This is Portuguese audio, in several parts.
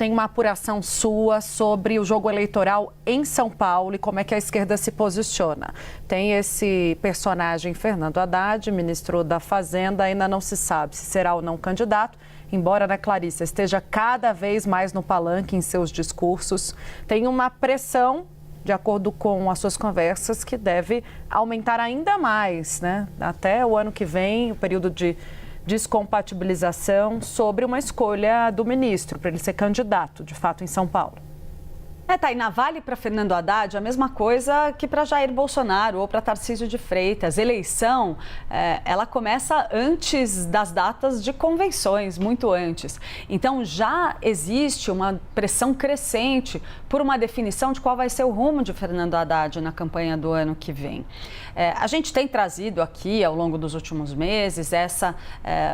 Tem uma apuração sua sobre o jogo eleitoral em São Paulo e como é que a esquerda se posiciona. Tem esse personagem Fernando Haddad, ministro da Fazenda, ainda não se sabe se será ou não candidato, embora Ana Clarissa esteja cada vez mais no palanque em seus discursos. Tem uma pressão, de acordo com as suas conversas, que deve aumentar ainda mais, né? Até o ano que vem, o período de descompatibilização sobre uma escolha do ministro para ele ser candidato, de fato, em São Paulo. Tainá, vale para Fernando Haddad a mesma coisa que para Jair Bolsonaro ou para Tarcísio de Freitas. Eleição, ela começa antes das datas de convenções, muito antes. Então, já existe uma pressão crescente por uma definição de qual vai ser o rumo de Fernando Haddad na campanha do ano que vem. A gente tem trazido aqui, ao longo dos últimos meses, essa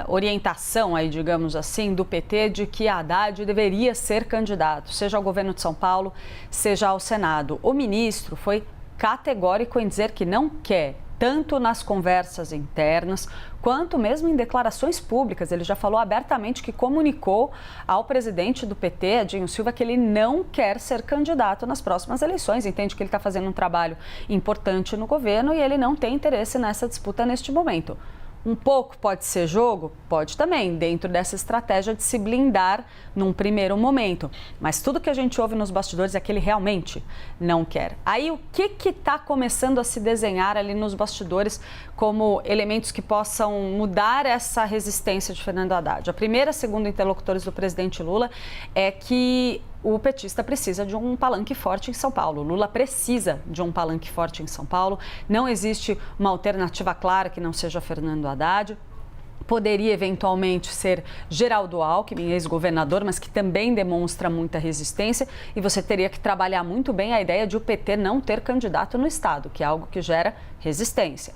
orientação, aí, digamos assim, do PT de que Haddad deveria ser candidato, seja ao governo de São Paulo, seja ao Senado. O ministro foi categórico em dizer que não quer, tanto nas conversas internas, quanto mesmo em declarações públicas. Ele já falou abertamente que comunicou ao presidente do PT, Edinho Silva, que ele não quer ser candidato nas próximas eleições. Entende que ele está fazendo um trabalho importante no governo e ele não tem interesse nessa disputa neste momento. Um pouco pode ser jogo? Pode também, dentro dessa estratégia de se blindar num primeiro momento. Mas tudo que a gente ouve nos bastidores é que ele realmente não quer. Aí o que está começando a se desenhar ali nos bastidores como elementos que possam mudar essa resistência de Fernando Haddad? A primeira, segundo interlocutores do presidente Lula, é que o petista precisa de um palanque forte em São Paulo. Lula precisa de um palanque forte em São Paulo. Não existe uma alternativa clara que não seja Fernando Haddad. Poderia eventualmente ser Geraldo Alckmin, ex-governador, mas que também demonstra muita resistência. E você teria que trabalhar muito bem a ideia de o PT não ter candidato no Estado, que é algo que gera resistência.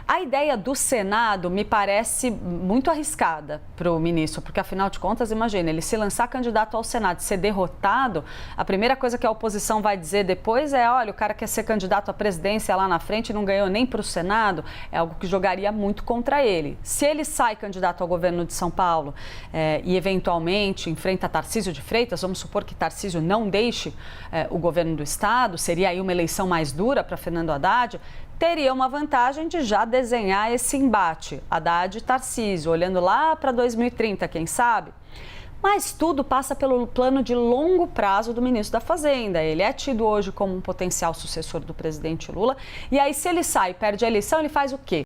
A ideia do Senado me parece muito arriscada para o ministro, porque afinal de contas, imagina, ele se lançar candidato ao Senado e ser derrotado, a primeira coisa que a oposição vai dizer depois é, olha, o cara quer ser candidato à presidência lá na frente e não ganhou nem para o Senado, é algo que jogaria muito contra ele. Se ele sai candidato ao governo de São Paulo e eventualmente enfrenta Tarcísio de Freitas, vamos supor que Tarcísio não deixe o governo do Estado, seria aí uma eleição mais dura para Fernando Haddad, teria uma vantagem de já desenhar esse embate, Haddad e Tarcísio, olhando lá para 2030, quem sabe? Mas tudo passa pelo plano de longo prazo do ministro da Fazenda. Ele é tido hoje como um potencial sucessor do presidente Lula. E aí, se ele sai e perde a eleição, ele faz o quê?